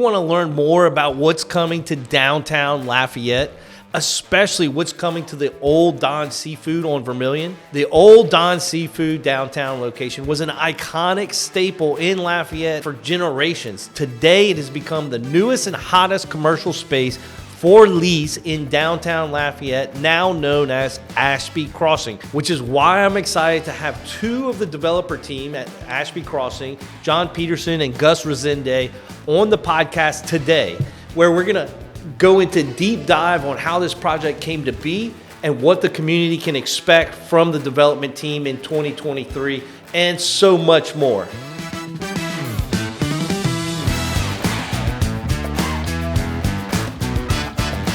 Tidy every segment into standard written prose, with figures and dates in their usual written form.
want to learn more about what's coming to downtown Lafayette, especially what's coming to the old Don Seafood on Vermillion. The old Don Seafood downtown location was an iconic staple in Lafayette for generations. Today, it has become the newest and hottest commercial space for lease in downtown Lafayette, now known as Ashby Crossing, which is why I'm excited to have two of the developer team at Ashby Crossing, John Petersen and Gus Rezende, on the podcast today, where we're gonna go into deep dive on how this project came to be and what the community can expect from the development team in 2023, and so much more.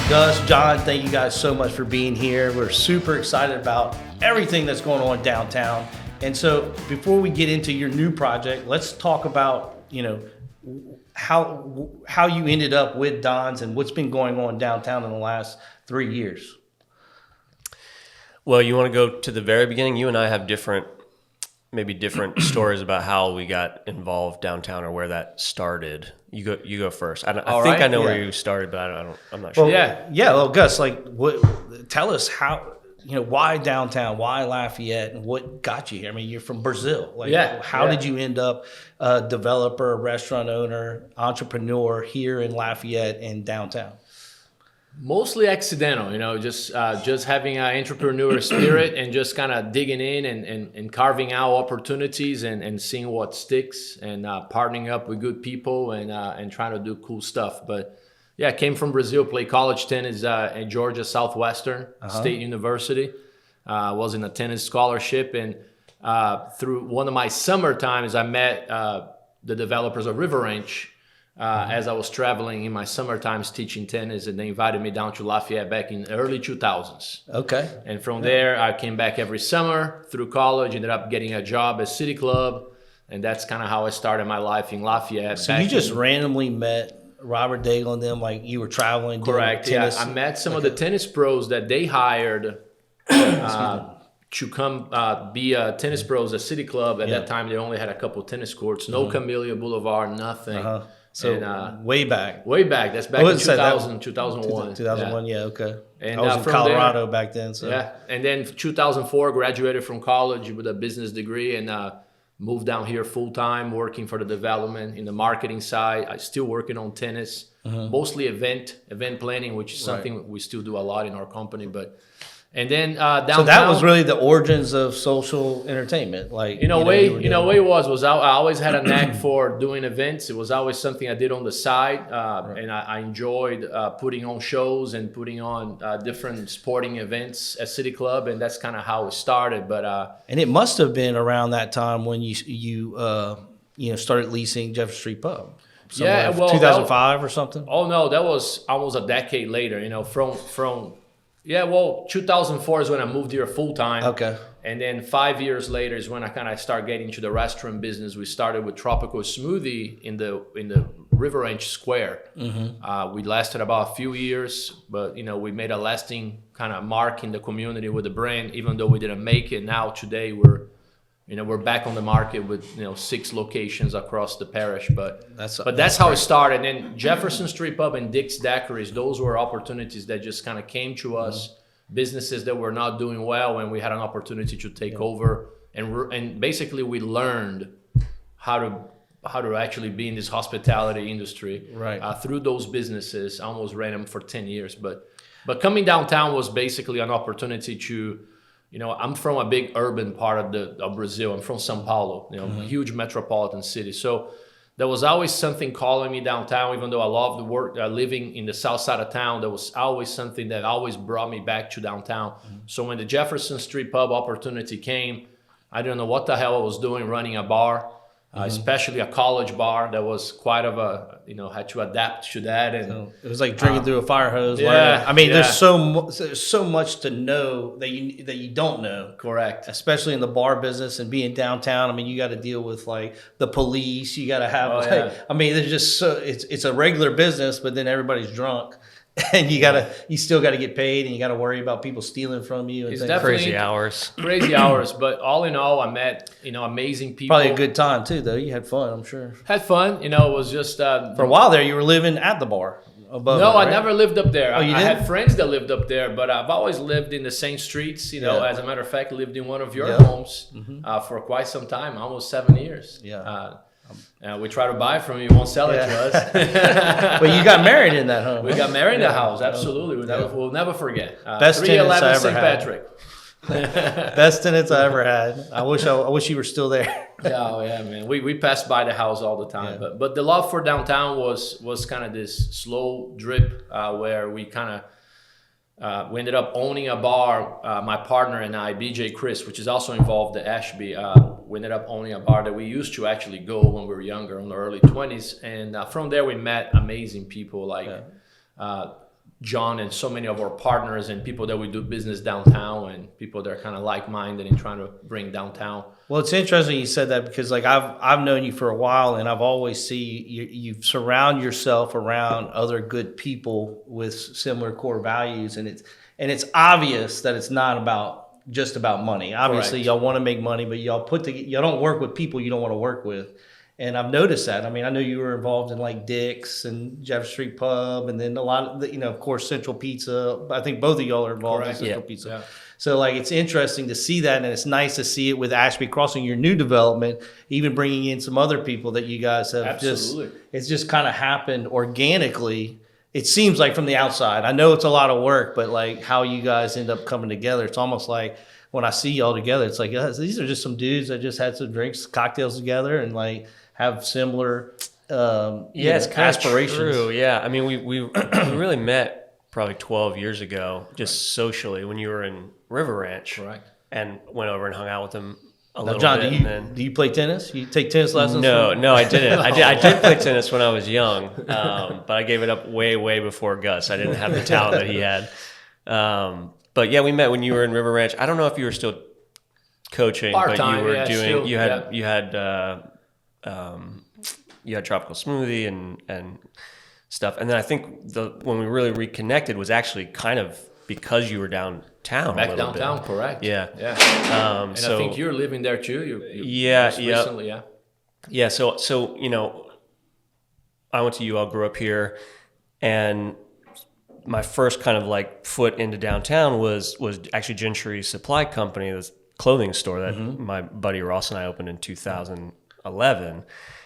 Gus, John, thank you guys so much for being here. We're super excited about everything that's going on downtown. And so before we get into your new project, let's talk about, how you ended up with Don's and what's been going on downtown in the last 3 years. Well, you want to go to the very beginning? You and I have different stories about how we got involved downtown or where that started. You go first. I think I know where you started, but I'm not sure. Well, Well, Gus, tell us how, why downtown, why Lafayette, and what got you here? I mean, you're from Brazil. How did you end up a developer, a restaurant owner, entrepreneur here in Lafayette and downtown? Mostly accidental, just having an entrepreneur spirit and just kind of digging in and carving out opportunities and seeing what sticks and partnering up with good people and trying to do cool stuff. But I came from Brazil, played college tennis at Georgia Southwestern State University. Was in a tennis scholarship, and through one of my summer times, I met the developers of River Ranch. As I was traveling in my summer times teaching tennis, and they invited me down to Lafayette back in the early 2000s. Okay. And from there, I came back every summer through college, ended up getting a job at City Club, and that's kind of how I started my life in Lafayette. So you just randomly met Robert Daigle and them, like you were traveling? Correct, yeah. I met some of the tennis pros that they hired to come be tennis pros at City Club. At that time, they only had a couple tennis courts, no Camellia Boulevard, nothing. So way back. That's back in 2000, 2001. 2001, okay. And I was in Colorado back then. So. Yeah, and then 2004, graduated from college with a business degree and moved down here full-time, working for the development in the marketing side. I still working on tennis, mostly event planning, which is something we still do a lot in our company. And then downtown. So that was really the origins of social entertainment, in a way it was I always had a knack for doing events. It was always something I did on the side, and I enjoyed putting on shows and putting on different sporting events at City Club, and that's kind of how it started. But and it must have been around that time when you started leasing Jefferson Street Pub. 2005 or something. Oh no, that was almost a decade later. From 2004 is when I moved here full time. Okay. And then 5 years later is when I kind of start getting into the restaurant business. We started with Tropical Smoothie in the River Ranch Square. We lasted about a few years, but we made a lasting kind of mark in the community with the brand, even though we didn't make it. Now today we're back on the market with 6 locations across the parish, but that's how it started. And then Jefferson Street Pub and Dick's Daiquiris, those were opportunities that just kind of came to us, businesses that were not doing well, and we had an opportunity to take over. And basically we learned how to actually be in this hospitality industry through those businesses. I almost ran them for 10 years, but coming downtown was basically an opportunity to. I'm from a big urban part of Brazil. I'm from São Paulo, huge metropolitan city. So there was always something calling me downtown, even though I loved the work living in the south side of town. There was always something that always brought me back to downtown. So when the Jefferson Street Pub opportunity came, I didn't know what the hell I was doing running a bar. Especially a college bar that was quite of a, had to adapt to that. And so it was like drinking through a fire hose. There's so much to know that you don't know. Correct. Especially in the bar business and being downtown. I mean, you got to deal with the police. You got to have, there's just it's a regular business, but then everybody's drunk. and you still gotta get paid, and you gotta worry about people stealing from you. And It's things. definitely crazy hours. But all in all, I met amazing people. Probably a good time too, though. You had fun, I'm sure. Had fun. It was just for a while there. You were living at the bar. Above no, it, right? I never lived up there. Oh, you I didn't? had friends that lived up there, but I've always lived in the same streets. Yeah. As a matter of fact, lived in one of your Yeah. homes for quite some time, almost 7 years. Yeah. We try to buy from you, won't sell it to us. But you got married in that home. We got married in the house, absolutely. We'll never forget. Best tenants I 311 ever St. had. Patrick. Best tenants I ever had. I wish you were still there. Oh yeah, man. We passed by the house all the time, but the love for downtown was kind of this slow drip where we kind of we ended up owning a bar. My partner and I, BJ Chris, which is also involved at Ashby. We ended up owning a bar that we used to actually go when we were younger, in the early 20s, and from there we met amazing people like John and so many of our partners and people that we do business downtown and people that are kind of like-minded and trying to bring downtown. Well, it's interesting you said that because like I've known you for a while, and I've always see you surround yourself around other good people with similar core values, and it's obvious that it's not just about money. Obviously, Correct. y'all want to make money, but y'all don't work with people you don't want to work with. And I've noticed that. I mean, I know you were involved in like Dick's and Jeff Street Pub, and then a lot of the, of course, Central Pizza. I think both of y'all are involved Correct. in Central Yeah. Pizza. Yeah. So like, it's interesting to see that, and it's nice to see it with Ashby Crossing, your new development, even bringing in some other people that you guys have Absolutely. it's just kind of happened organically. It seems like from the outside. I know it's a lot of work, but like how you guys end up coming together, it's almost like when I see y'all together, it's like, these are just some dudes that just had some drinks, cocktails together, and like have similar it's kind aspirations. of true. Yeah, I mean, we really met probably 12 years ago, just socially when you were in River Ranch, Correct. and went over and hung out with them a Now, little John, bit. do you play tennis? You take tennis lessons? No, I didn't. I did play tennis when I was young, but I gave it up way before Gus. I didn't have the talent that he had. But yeah, we met when you were in River Ranch. I don't know if you were still coaching, Part-time, but you were yeah, doing. still, You had tropical smoothie and stuff. And then I think when we really reconnected was actually kind of because you were downtown. Back a little downtown, bit. correct. Yeah. And So I think you're living there too. You Yeah, just yeah. recently, yeah. yeah. So I went to UL, grew up here, and my first kind of like foot into downtown was actually Gentry Supply Company, this clothing store that my buddy Ross and I opened in 2011.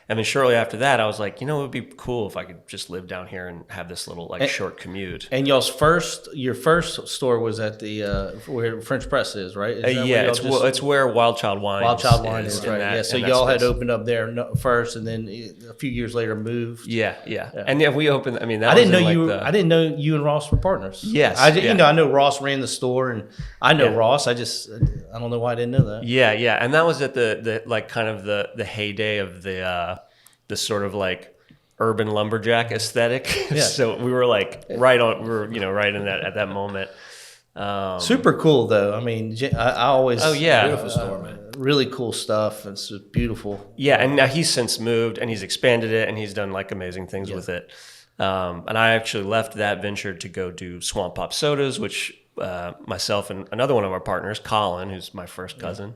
And then shortly after that, I was like, it would be cool if I could just live down here and have this little short commute. And your first store was at the where French Press is, right? Is that Yeah, where it's where Wild Child Wine is, right? in that- Yeah, so in that y'all had space. opened up there first, and then a few years later moved. Yeah. And yeah, we opened. I mean, that I didn't was know in, you. like, I didn't know you and Ross were partners. Yes, I yeah. I know Ross ran the store, and I know Yeah. Ross. I don't know why I didn't know that. Yeah, and that was at the like kind of the heyday of the sort of like urban lumberjack aesthetic. Yeah. So we were like right in that at that moment. Super cool though. I mean, I always. Oh yeah, Beautiful store, man. Really cool stuff. It's just beautiful. yeah. And now he's since moved and he's expanded it and he's done like amazing things with it. And I actually left that venture to go do Swamp Pop Sodas, which myself and another one of our partners, Colin, who's my first cousin,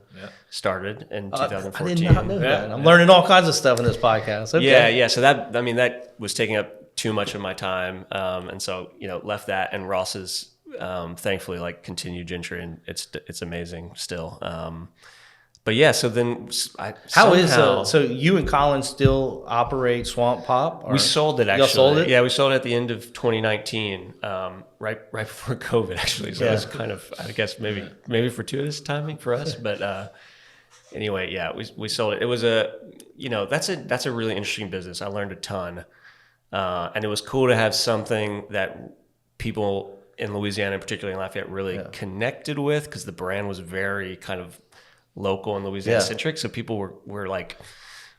started in 2014. I did not know that. I'm learning all kinds of stuff in this podcast. Okay. Yeah. So that was taking up too much of my time, and so left that. And Ross has thankfully like continued Gentry, and it's amazing still. But yeah, so then so you and Colin still operate Swamp Pop? Or? We sold it actually. Y'all sold it? Yeah, we sold it at the end of 2019, right before COVID actually. So it was kind of, I guess maybe fortuitous timing for us. But anyway, yeah, we sold it. It was that's a really interesting business. I learned a ton, and it was cool to have something that people in Louisiana, particularly in Lafayette, really connected with because the brand was very kind of local and Louisiana centric. So people were like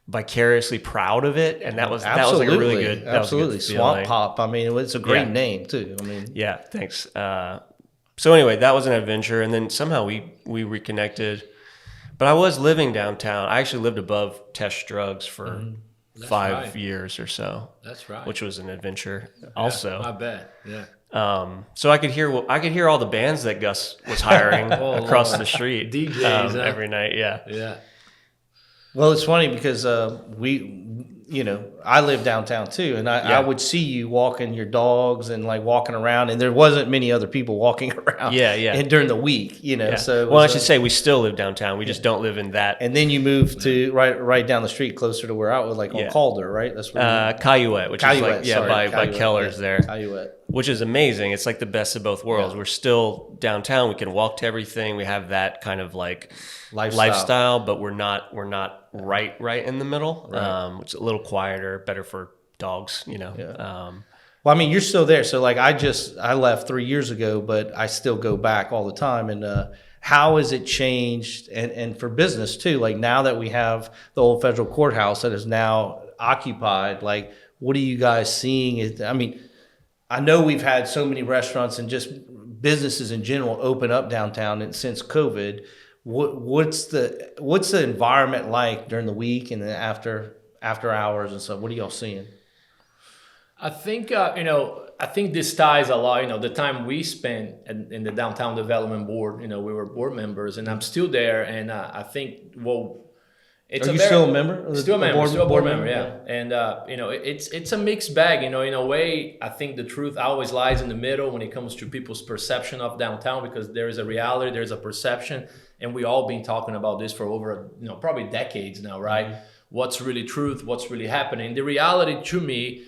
vicariously proud of it, and that was like a really good Swamp Pop. I mean, it's a great name too. I mean, yeah, thanks. So anyway, that was an adventure, and then somehow we reconnected. But I was living downtown. I actually lived above Tesh Drugs for 5 years or so. That's right. Which was an adventure also. I bet. Yeah. So I could hear all the bands that Gus was hiring across the street, DJs every night. Yeah. Yeah. Well, it's funny because I live downtown too, and I would see you walking your dogs and like walking around, and there wasn't many other people walking around. And during the week, So I should say we still live downtown. We just don't live in that. And then you moved to right down the street, closer to where I was, like on Calder, right? That's where Calumet, which is like by Keller's there. Calumet. Which is amazing. It's like the best of both worlds. We're still downtown. We can walk to everything. We have that kind of like lifestyle, but we're not right in the middle. Right. It's a little quieter, better for dogs, Well, I mean, you're still there. So like I left 3 years ago, but I still go back all the time. And how has it changed? And for business too, like now that we have the old federal courthouse that is now occupied, like what are you guys seeing? I mean, I know we've had so many restaurants and just businesses in general open up downtown and since COVID. What's the environment like during the week and then after hours and stuff? What are y'all seeing? I think I think this ties a lot. The time we spent in the Downtown Development Board. We were board members, and I'm still there. And I think it's Are you still a member? Still a board member, yeah. And it's a mixed bag. In a way, I think the truth always lies in the middle when it comes to people's perception of downtown, because there is a reality, there's a perception, and we all been talking about this for over probably decades now, right? Mm-hmm. What's really truth? What's really happening? The reality, to me,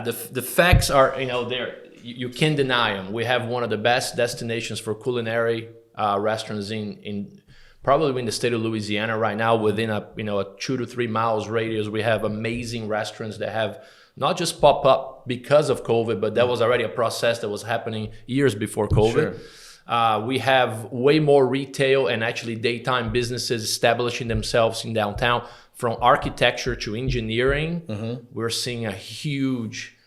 the facts are there. You can't deny them. We have one of the best destinations for culinary restaurants in probably in the state of Louisiana right now. Within a 2 to 3 miles radius, we have amazing restaurants that have not just pop up because of COVID, but that was already a process that was happening years before COVID. Sure. We have way more retail and actually daytime businesses establishing themselves in downtown. From architecture to engineering, we're seeing a huge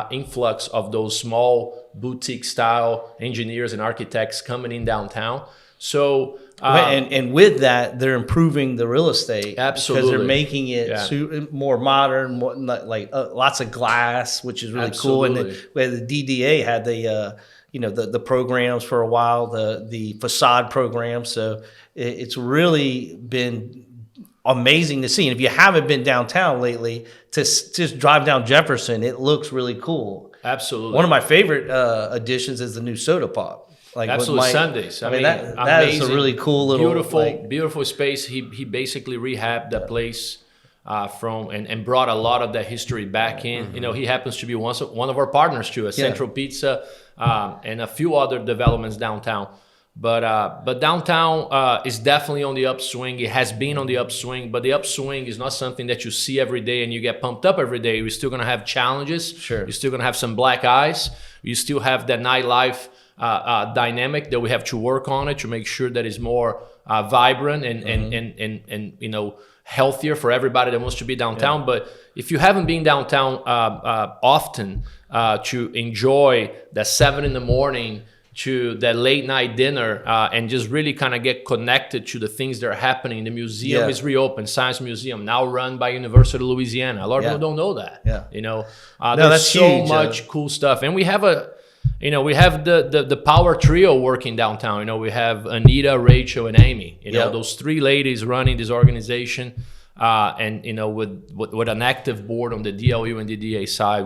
influx of those small boutique style engineers and architects coming in downtown. So and with that, they're improving the real estate. Absolutely, because they're making it more modern, more, like lots of glass, which is really cool. And then where the DDA had the programs for a while, the facade program. So it's really been amazing to see. And if you haven't been downtown lately, to just drive down Jefferson, it looks really cool. Absolutely. One of my favorite additions is the new soda pop. Like Absolutely, Sundays. I mean that is a really cool little beautiful space. He basically rehabbed that place from and brought a lot of that history back in. Mm-hmm. He happens to be one of our partners too, Central Pizza, and a few other developments downtown. But downtown is definitely on the upswing. It has been on the upswing, but the upswing is not something that you see every day and you get pumped up every day. You're still going to have challenges. Sure. You're still going to have some black eyes. You still have that nightlife dynamic that we have to work on it to make sure that it's more vibrant and healthier for everybody that wants to be downtown. Yeah. But if you haven't been downtown often to enjoy that 7 a.m. to that late night dinner and just really kind of get connected to the things that are happening. The museum is reopened, Science Museum, now run by University of Louisiana. A lot of people don't know that. Yeah. There's so much cool stuff. And we have the power trio working downtown. We have Anita, Rachel, and Amy. Those 3 ladies running this organization. And with an active board on the DLU and DDA side,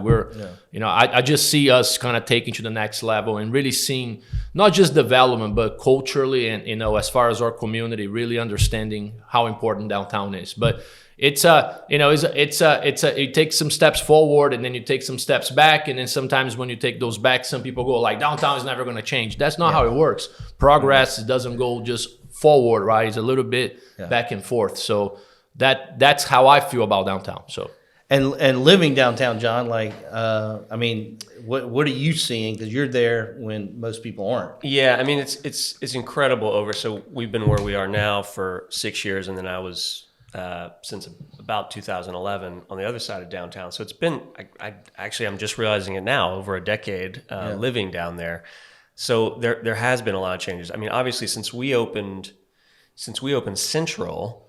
I just see us kind of taking to the next level and really seeing not just development, but culturally and as far as our community, really understanding how important downtown is. But it takes some steps forward and then you take some steps back, and then sometimes when you take those back, some people go like, downtown is never going to change. That's not how it works. Progress doesn't go just forward, right? It's a little bit back and forth. So that's how I feel about downtown. So and living downtown, John, like I mean, what are you seeing? Because you're there when most people aren't. Yeah, I mean it's incredible. So we've been where we are now for 6 years, and then I was since about 2011 on the other side of downtown. So it's been I'm just realizing it now, over a decade living down there. So there has been a lot of changes. I mean, obviously since we opened Central.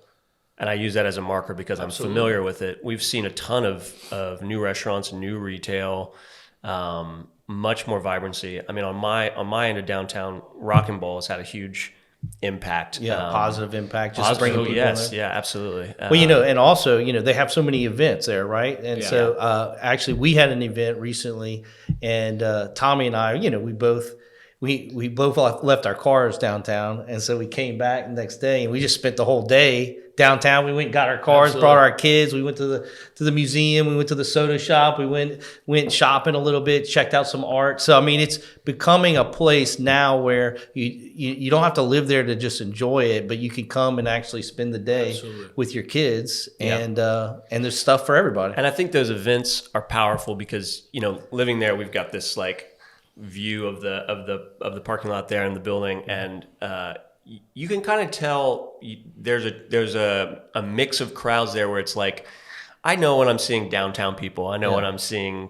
And I use that as a marker because I'm familiar with it. We've seen a ton of new restaurants, new retail. much more vibrancy. I mean, on my end of downtown, Rock and Roll has had a huge impact. Yeah, positive impact. Just bringing people yes, in. yeah, absolutely. Well, and also, they have so many events there, right? And actually, we had an event recently, and Tommy and I, we both left our cars downtown, and so we came back the next day, and we just spent the whole day downtown. We went and got our cars, Absolutely. brought our kids. We went to the museum. We went to the soda shop. We went shopping a little bit, checked out some art. So I mean, it's becoming a place now where you don't have to live there to just enjoy it, but you can come and actually spend the day Absolutely. with your kids, and there's stuff for everybody. And I think those events are powerful because living there, we've got this like view of the parking lot there in the building, and you can kind of tell there's a mix of crowds there where it's like, I know when I'm seeing downtown people, I know when I'm seeing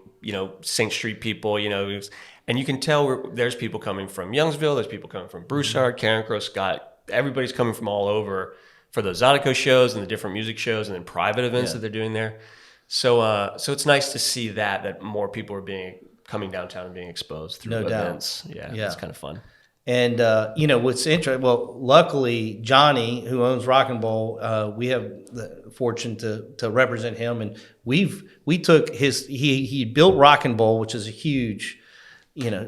St. Street people, and you can tell there's people coming from Youngsville, there's people coming from Broussard, Carencro, Scott, everybody's coming from all over for those Zydeco shows and the different music shows and then private events that they're doing there. So it's nice to see that more people are coming downtown and being exposed through events. Yeah, it's kind of fun. And what's interesting? Well, luckily Johnny, who owns Rock and Roll, we have the fortune to represent him, and we took he built Rock and Roll, which is a huge,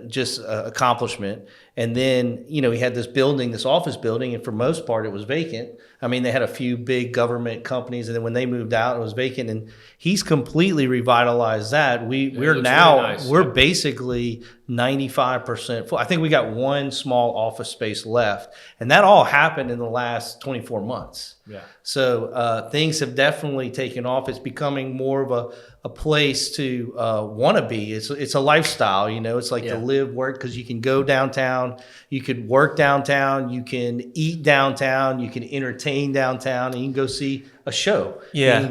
just accomplishment. And then he had this building, this office building, and for most part it was vacant. I mean, they had a few big government companies, and then when they moved out, it was vacant. And he's completely revitalized that. We're now really nice. We're basically 95% full. I think we got one small office space left, and that all happened in the last 24 months. Yeah. So things have definitely taken off. It's becoming more of a place to want to be. It's a lifestyle, It's like to live, work, because you can go downtown, you could work downtown, you can eat downtown, you can entertain downtown, and you can go see a show. Yeah.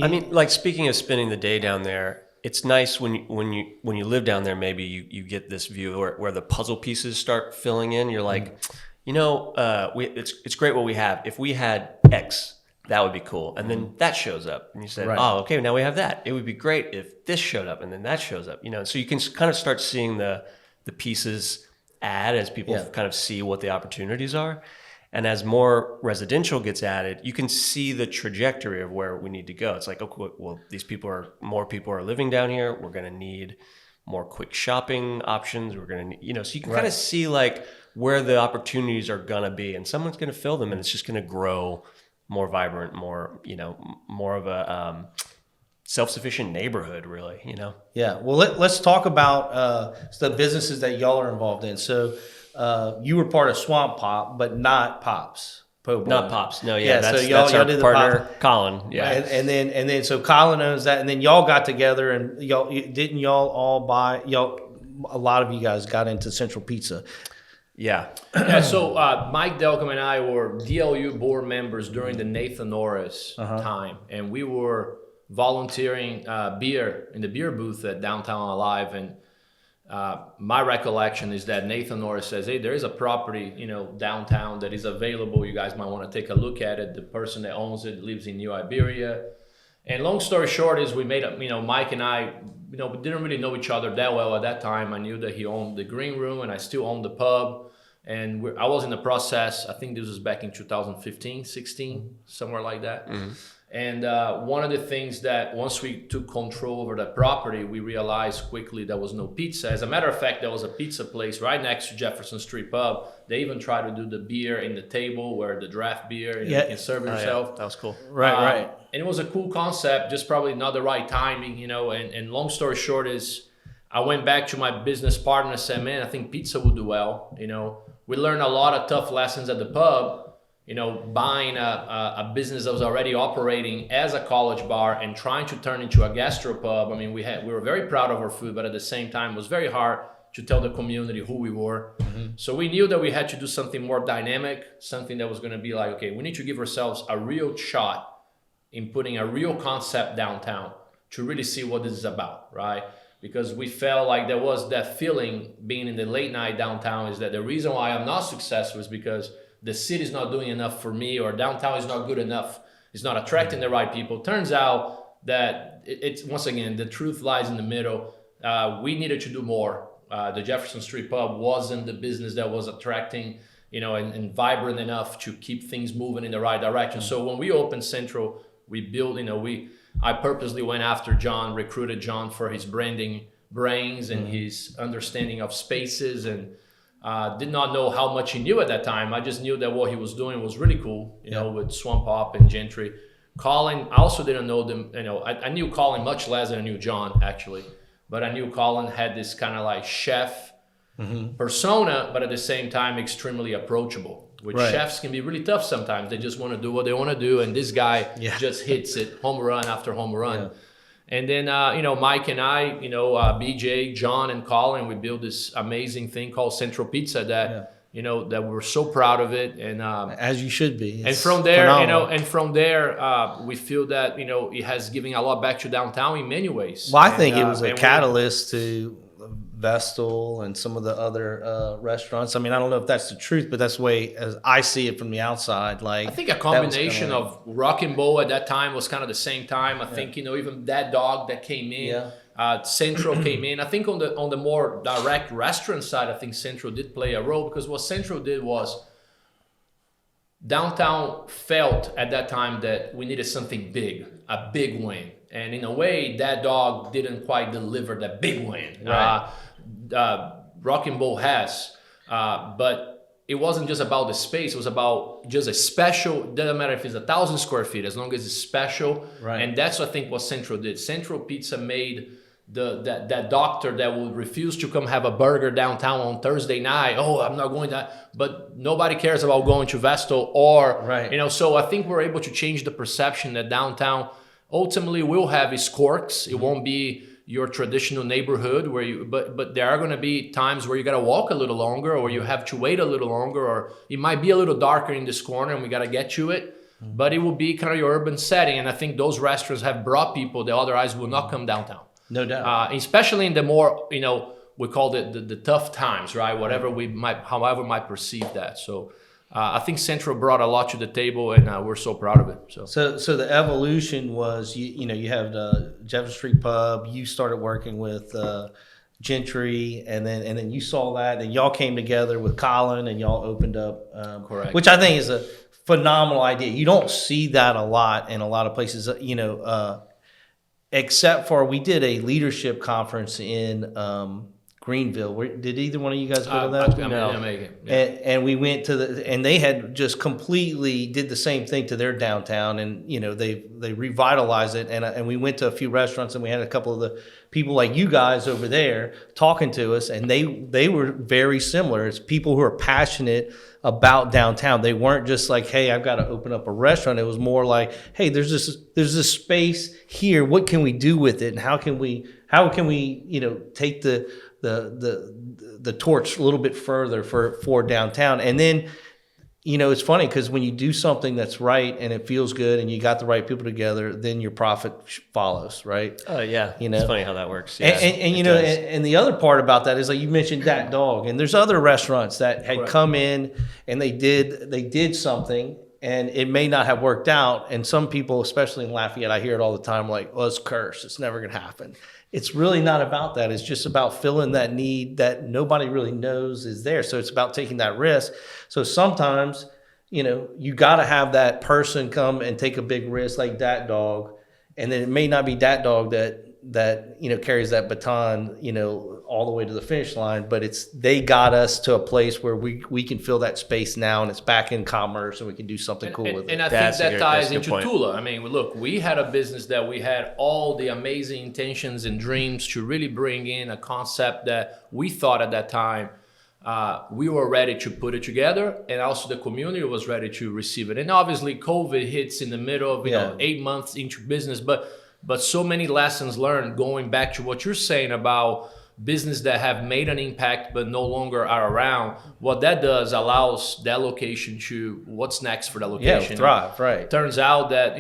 I mean, like, speaking of spending the day down there, it's nice when you live down there. Maybe you get this view where the puzzle pieces start filling in. You're like, it's great what we have. If we had X, that would be cool. And then that shows up, and you said, oh, okay, now we have that. It would be great if this showed up, and then that shows up. So you can kind of start seeing the pieces add as people kind of see what the opportunities are. And as more residential gets added, you can see the trajectory of where we need to go. It's like, okay, well, more people are living down here. We're going to need more quick shopping options. We're going to, so you can kind of see like where the opportunities are going to be, and someone's going to fill them, and it's just going to grow more vibrant, more, more of a self-sufficient neighborhood, really, Yeah. Well, let's talk about the businesses that y'all are involved in. So you were part of Swamp Pop, but not Pops. Not Pops. No, yeah. So that's y'all our did the partner, Pop. Colin. Yeah. And then so Colin owns that, and then y'all got together, and y'all all buy a lot of you guys got into Central Pizza. Yeah. So Mike Delcom and I were DLU board members during the Nathan Norris time, and we were volunteering beer in the beer booth at Downtown Alive. And my recollection is that Nathan Norris says, hey, there is a property, downtown that is available. You guys might want to take a look at it. The person that owns it lives in New Iberia. And long story short is we made up, Mike and I, we didn't really know each other that well at that time. I knew that he owned the green room, and I still owned the pub. And I was in the process, I think this was back in 2015, 16, somewhere like that. Mm-hmm. And one of the things that once we took control over the property, we realized quickly there was no pizza. As a matter of fact, there was a pizza place right next to Jefferson Street Pub. They even tried to do the beer in the table where the draft beer, you can serve yourself. Yeah. That was cool. Right. And it was a cool concept, just probably not the right timing, and long story short is I went back to my business partner and said, man, I think pizza would do well. We learned a lot of tough lessons at the pub, buying a business that was already operating as a college bar and trying to turn into a gastropub. I mean, we were very proud of our food, but at the same time, it was very hard to tell the community who we were. Mm-hmm. So we knew that we had to do something more dynamic, something that was going to be like, okay, we need to give ourselves a real shot in putting a real concept downtown to really see what this is about, right? Because we felt like there was that feeling being in the late night downtown is that the reason why I'm not successful is because the city's not doing enough for me, or downtown is not good enough. It's not attracting the right people. Turns out that it's once again, the truth lies in the middle. We needed to do more. the Jefferson Street Pub wasn't the business that was attracting, and vibrant enough to keep things moving in the right direction. So when we opened Central, we built, I purposely went after John, recruited John for his branding brains and his understanding of spaces, and did not know how much he knew at that time. I just knew that what he was doing was really cool, with Swamp Hop and Gentry. Colin, I also didn't know them, I knew Colin much less than I knew John, actually. But I knew Colin had this kind of like chef persona, but at the same time, extremely approachable. Which chefs can be really tough sometimes. They just want to do what they want to do. And this guy just hits it, home run after home run. Yeah. And then, Mike and I, BJ, John, and Colin, we built this amazing thing called Central Pizza that, that we're so proud of it. And as you should be. And from there, we feel that, it has given a lot back to downtown in many ways. Well, I think it was a catalyst to Vestal and some of the other restaurants. I mean, I don't know if that's the truth, but that's the way as I see it from the outside. Like, I think a combination of Rock and Bowl at that time was kind of the same time. I think, even That Dog that came in, Central came in. I think on the more direct restaurant side, I think Central did play a role, because what Central did was downtown felt at that time that we needed something big, a big win. And in a way, That Dog didn't quite deliver that big win. Right. Rock and Bowl has, but it wasn't just about the space. It was about just a special. Doesn't matter if it's 1,000 square feet, as long as it's special. Right. And that's I think what Central did. Central Pizza made that doctor that would refuse to come have a burger downtown on Thursday night. Oh, I'm not going to. But nobody cares about going to Vestal or So I think we're able to change the perception that downtown ultimately will have its quirks. It won't be your traditional neighborhood but there are going to be times where you got to walk a little longer, or you have to wait a little longer, or it might be a little darker in this corner and we got to get to it. But it will be kind of your urban setting. And I think those restaurants have brought people that otherwise will not come downtown. No doubt. Especially in the more, we call it the tough times, right? However might perceive that. So I think Central brought a lot to the table, and we're so proud of it. So the evolution was, you have the Jefferson Street Pub. You started working with Gentry, and then you saw that, and y'all came together with Colin, and y'all opened up. Correct. Which I think is a phenomenal idea. You don't see that a lot in a lot of places, except for we did a leadership conference in Greenville. Did either one of you guys go to that? No. Yeah. And we went to and they had just completely did the same thing to their downtown, and they revitalized it. And we went to a few restaurants, and we had a couple of the people like you guys over there talking to us, and they were very similar. It's people who are passionate about downtown. They weren't just like, hey, I've got to open up a restaurant. It was more like, hey, there's this space here. What can we do with it, and how can we take the torch a little bit further for downtown? And then it's funny because when you do something that's right and it feels good and you got the right people together, then your profit follows, right? Oh yeah, it's funny how that works. Yeah, and the other part about that is, like you mentioned, That Dog, and there's other restaurants that had come in and they did something, and it may not have worked out. And some people, especially in Lafayette, I hear it all the time, like, well, it's cursed. It's never going to happen. It's really not about that. It's just about filling that need that nobody really knows is there. So it's about taking that risk. So sometimes, you got to have that person come and take a big risk like That Dog. And then it may not be That Dog that carries that baton, all the way to the finish line, but they got us to a place where we can fill that space now, and it's back in commerce, and we can do something cool with it. And I think that ties into Tula. I mean, look, we had a business that we had all the amazing intentions and dreams to really bring in a concept that we thought at that time we were ready to put it together, and also the community was ready to receive it. And obviously COVID hits in the middle of 8 months into business, but so many lessons learned, going back to what you're saying about business that have made an impact but no longer are around. What that does allows that location to what's next for that location. Thrive, right. Turns out that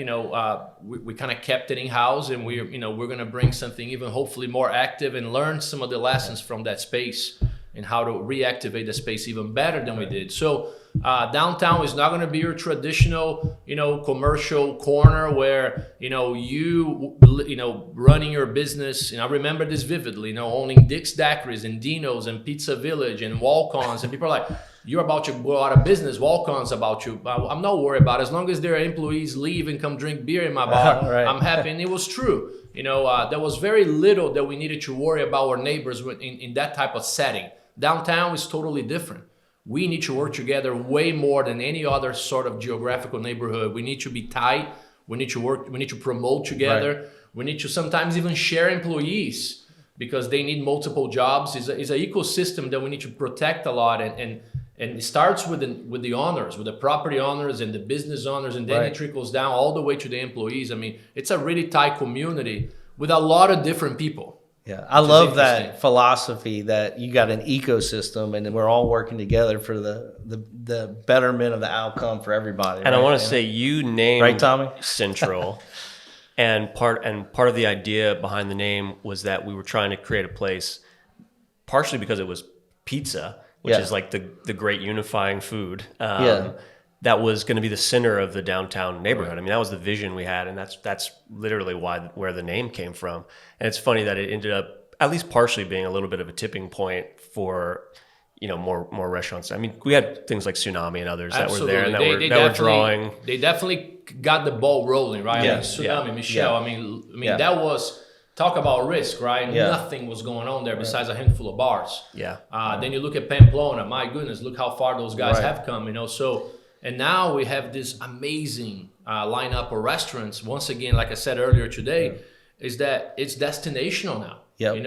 we kind of kept it in house, and we're going to bring something even hopefully more active and learn some of the lessons from that space and how to reactivate the space even better than we did. So Downtown is not going to be your traditional, commercial corner where, running your business. I remember this vividly, owning Dick's Daiquiris and Dino's and Pizza Village and Walk-Ons, and people are like, you're about to go out of business. Walk-On's about you. I'm not worried about it. As long as their employees leave and come drink beer in my bar, right. I'm happy. And it was true. There was very little that we needed to worry about our neighbors in that type of setting. Downtown is totally different. We need to work together way more than any other sort of geographical neighborhood. We need to be tight. We need to work. We need to promote together. Right. We need to sometimes even share employees because they need multiple jobs. It's an ecosystem that we need to protect a lot. And it starts with the owners, with the property owners and the business owners, and then it trickles down all the way to the employees. I mean, it's a really tight community with a lot of different people. Yeah, I love that philosophy that you got an ecosystem and we're all working together for the betterment of the outcome for everybody. And I want to say you named right, Tommy? Central, and part of the idea behind the name was that we were trying to create a place, partially because it was pizza, which is like the great unifying food. That was going to be the center of the downtown neighborhood. Right. I mean, that was the vision we had, and that's literally where the name came from. And it's funny that it ended up at least partially being a little bit of a tipping point for more restaurants. I mean, we had things like Tsunami and others that were there and that were drawing. They definitely got the ball rolling, right? Yeah. I mean, Tsunami, Michele. Yeah. I mean, that was. Talk about risk, right? Yeah. Nothing was going on there besides a handful of bars. Yeah. Then you look at Pamplona. My goodness, look how far those guys have come. So, and now we have this amazing lineup of restaurants. Once again, like I said earlier today, is that it's destinational now. Yep.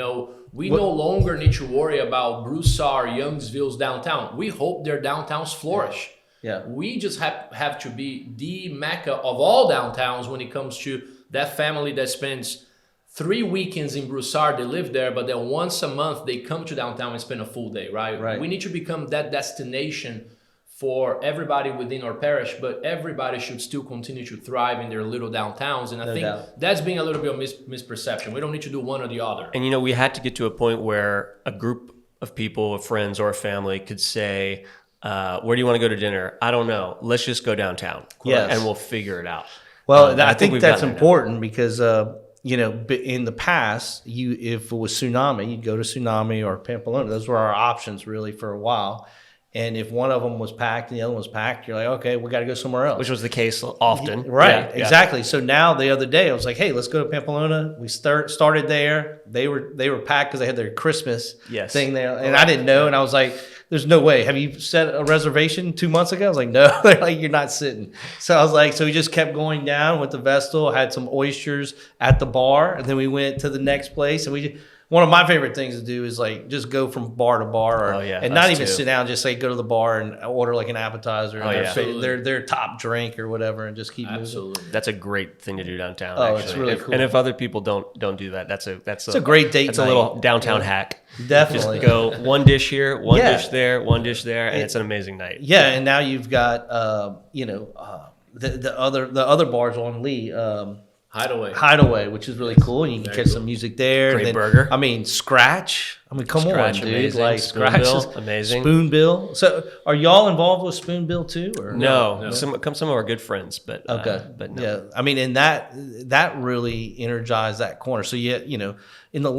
We no longer need to worry about Broussard, Youngsville's downtown. We hope their downtowns flourish. Yeah. We just have to be the mecca of all downtowns when it comes to that family that spends 3 weekends in Broussard, they live there, but then once a month they come to downtown and spend a full day, right? We need to become that destination for everybody within our parish, but everybody should still continue to thrive in their little downtowns. And I think that's being a little bit of misperception. We don't need to do one or the other. And we had to get to a point where a group of people, of friends or a family could say, where do you want to go to dinner? I don't know. Let's just go downtown. Yes. And we'll figure it out. Well, I think that's important because in the past, if it was Tsunami, you'd go to Tsunami or Pamplona. Those were our options really for a while. And if one of them was packed and the other one was packed, you're like, okay, we got to go somewhere else. Which was the case often. Right, exactly. So now the other day I was like, hey, let's go to Pamplona. We started there. They were packed because they had their Christmas thing there. And I didn't know. And I was like, there's no way. Have you set a reservation 2 months ago? I was like, no. They're like, you're not sitting. So I was like, so we just kept going down with the Vestal, had some oysters at the bar. And then we went to the next place. And one of my favorite things to do is like just go from bar to bar and not even sit down, just go to the bar and order like an appetizer and their top drink or whatever and just keep moving. That's a great thing to do downtown. It's really cool. And if other people don't do that, that's a great date. It's a little downtown hack. Definitely. Just go one dish here, one dish there, one dish there, and it's an amazing night. Yeah, and now you've got the other bars on Lee. Hideaway, which is really cool, and you can catch some music there. Great burger. I mean, Scratch. I mean, come on, dude. Amazing. Like Scratch is amazing. Spoonbill. So, are y'all involved with Spoonbill too? Or no. Some of our good friends, but but no. Yeah, I mean, and that really energized that corner. So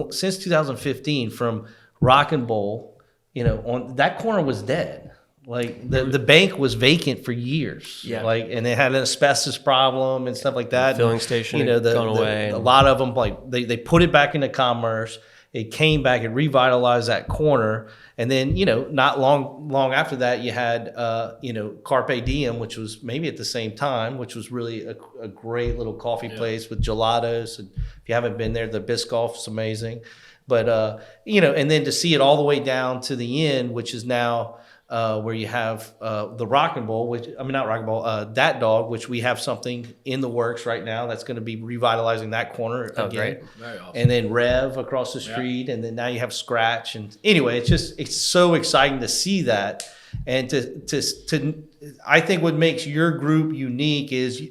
since 2015, from Rock and Bowl, on that corner was dead. Like the bank was vacant for years, and they had an asbestos problem and stuff like that. The filling station, gone away. A lot of them, they put it back into commerce. It came back and revitalized that corner, and then not long after that, you had Carpe Diem, which was maybe at the same time, which was really a great little coffee place with gelatos. And if you haven't been there, the Biscoff is amazing. But and then to see it all the way down to the end, which is now. Where you have the Rock and Bowl, Dat Dog, which we have something in the works right now that's going to be revitalizing that corner again. Great. Very awesome. And then Rev across the street, and then now you have Scratch. And anyway, it's so exciting to see that, and to I think what makes your group unique is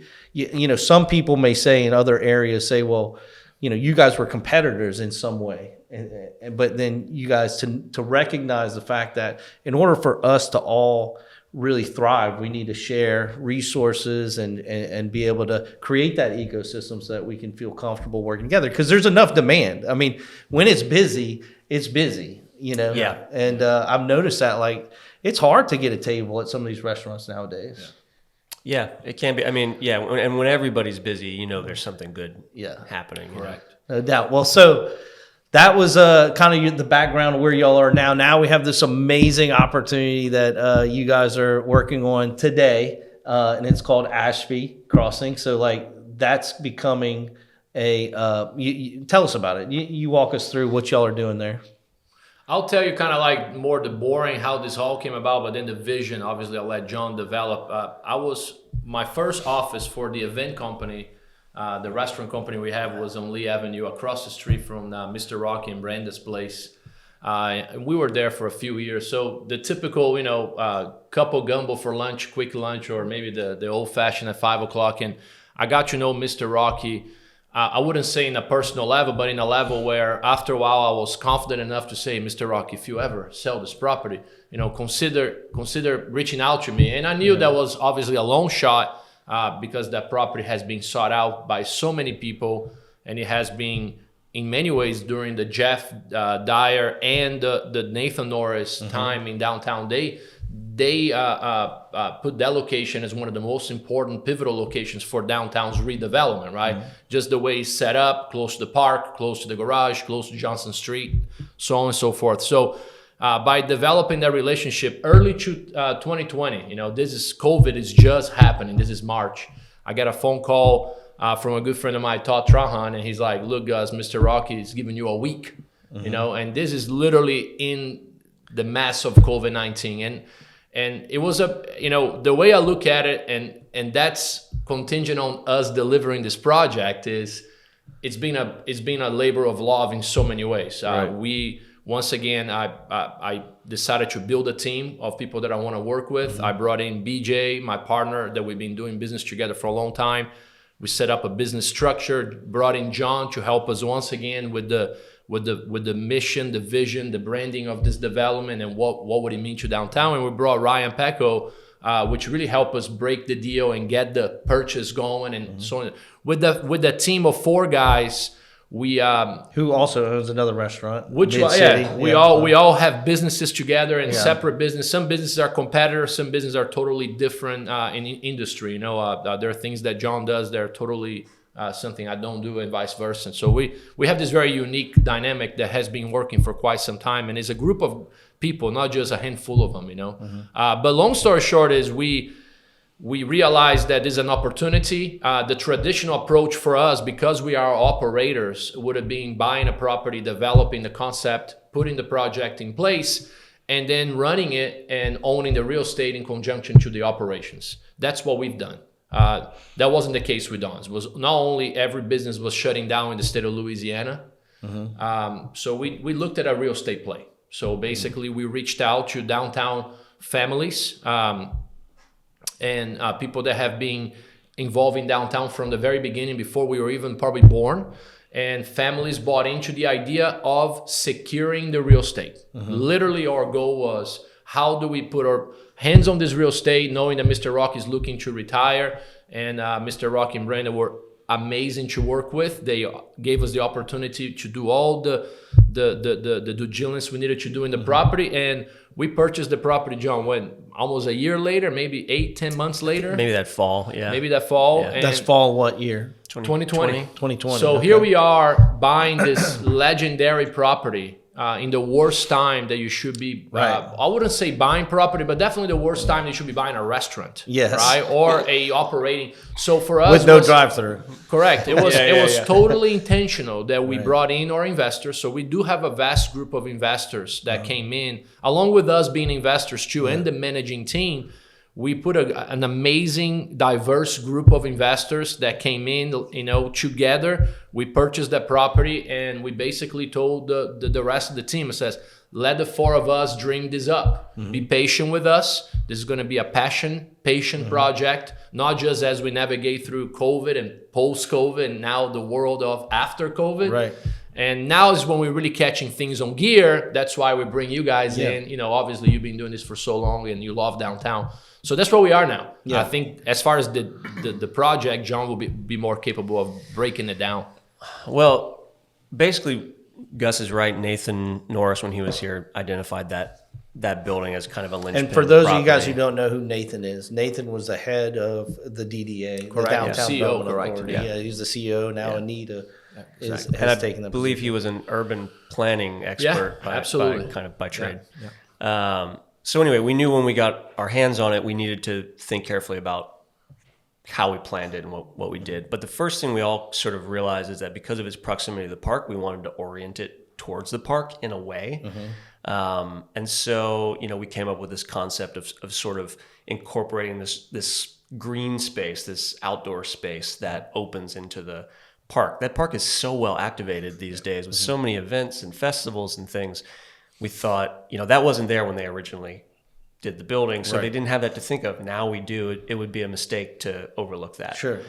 some people may say in other areas well, you guys were competitors in some way. But then you guys to recognize the fact that in order for us to all really thrive, we need to share resources and be able to create that ecosystem so that we can feel comfortable working together, because there's enough demand. I mean, when it's busy, you know? Yeah. And I've noticed that, like, it's hard to get a table at some of these restaurants nowadays. Yeah, it can be. I mean, yeah, and when everybody's busy, you know there's something good happening. Correct. No doubt. Well, so that was kind of the background of where y'all are now. Now we have this amazing opportunity that you guys are working on today, and it's called Ashby Crossing. So, like, that's becoming a tell us about it. You walk us through what y'all are doing there. I'll tell you kind of like more the boring, how this all came about, but then the vision, obviously I'll let John develop. My first office for the event company, the restaurant company we have, was on Lee Avenue across the street from Mr. Rocky and Brenda's place. And we were there for a few years. So the typical, couple gumbo for lunch, quick lunch, or maybe the old fashioned at 5 o'clock. And I got to know Mr. Rocky. I wouldn't say in a personal level, but in a level where after a while I was confident enough to say, Mr. Rocky, if you ever sell this property, consider reaching out to me. And I knew that was obviously a long shot because that property has been sought out by so many people, and it has been in many ways during the Jeff Dyer and the Nathan Norris time in downtown. They put that location as one of the most important pivotal locations for downtown's redevelopment, right? Just the way it's set up, close to the park, close to the garage, close to Johnson Street, so on and so forth. So by developing that relationship early to 2020, this is COVID is just happening. This is March. I got a phone call from a good friend of mine, Todd Trahan, and he's like, look, Gus, Mr. Rocky is giving you a week, and this is literally in the mess of COVID-19. And it was the way I look at it, and that's contingent on us delivering this project, is it's been a labor of love in so many ways. Right. Once again, I decided to build a team of people that I want to work with. I brought in BJ, my partner, that we've been doing business together for a long time. We set up a business structure, brought in John to help us once again with the mission, the vision, the branding of this development, and what would it mean to downtown. And we brought Ryan Pecco, which really helped us break the deal and get the purchase going, and so on. With the team of 4 guys, we who also owns another restaurant. We all have businesses together and separate business. Some businesses are competitors. Some businesses are totally different in industry. There are things that John does that are totally something I don't do, and vice versa. And so we have this very unique dynamic that has been working for quite some time, and it's a group of people, not just a handful of them. But long story short is we realized that there's an opportunity. The traditional approach for us, because we are operators, would have been buying a property, developing the concept, putting the project in place, and then running it and owning the real estate in conjunction to the operations. That's what we've done. That wasn't the case with Don's. Was not only every business was shutting down in the state of Louisiana, so we looked at a real estate play. So basically, we reached out to downtown families and people that have been involved in downtown from the very beginning, before we were even probably born. And families bought into the idea of securing the real estate. Literally, our goal was, how do we put our hands on this real estate, knowing that Mr. Rocky is looking to retire, and Mr. Rocky and Brenda were amazing to work with. They gave us the opportunity to do all the due diligence we needed to do in the property, and we purchased the property, John, almost a year later, maybe 8-10 months later. Maybe that fall, yeah. And that's fall what year? 2020. 2020. So here we are buying this legendary property in the worst time that you should be, I wouldn't say buying property, but definitely the worst time you should be buying a restaurant. Yes. Right? Or a operating. So for us, with no drive-through. Correct. It was totally intentional that we brought in our investors. So we do have a vast group of investors that came in, along with us being investors too, and the managing team. We put an amazing, diverse group of investors that came in, together. We purchased that property, and we basically told the rest of the team, it says, let the 4 of us dream this up. Be patient with us. This is going to be a patient project, not just as we navigate through COVID and post-COVID, and now the world of after COVID. Right. And now is when we're really catching things on gear. That's why we bring you guys in. You know, obviously you've been doing this for so long and you love downtown. So that's where we are now. I think as far as the project, John will be more capable of breaking it down. Well, basically, Gus is right. Nathan Norris, when he was here, identified that building as kind of a linchpin. And for those of you guys who don't know who Nathan is, Nathan was the head of the DDA, the Downtown Development Authority. Yeah, he's the CEO now. Anita has taken the. I believe he was an urban planning expert by trade. So anyway, we knew when we got our hands on it, we needed to think carefully about how we planned it and what we did. But the first thing we all sort of realized is that because of its proximity to the park, we wanted to orient it towards the park in a way. And so, you know, we came up with this concept of sort of incorporating this green space, this outdoor space that opens into the park. That park is so well activated these days with so many events and festivals and things. We thought, you know, that wasn't there when they originally did the building, so they didn't have that to think of. Now we do. It would be a mistake to overlook that. Sure.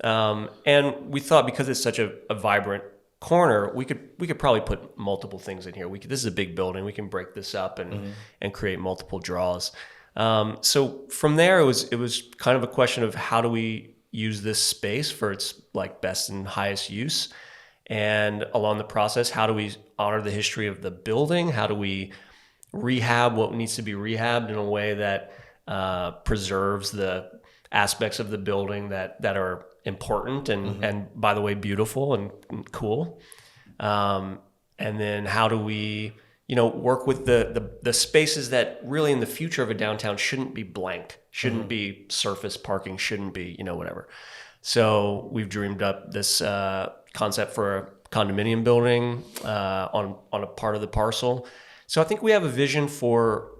And we thought because it's such a vibrant corner, we could probably put multiple things in here. This is a big building. We can break this up and create multiple draws. So from there, it was kind of a question of how do we use this space for its like best and highest use, and along the process, how do we honor the history of the building? How do we rehab what needs to be rehabbed in a way that preserves the aspects of the building that are important and by the way, beautiful and cool. And then how do we, you know, work with the spaces that really in the future of a downtown shouldn't be blank, shouldn't be surface parking, shouldn't be, you know, whatever. So we've dreamed up this concept for a condominium building on a part of the parcel. So I think we have a vision for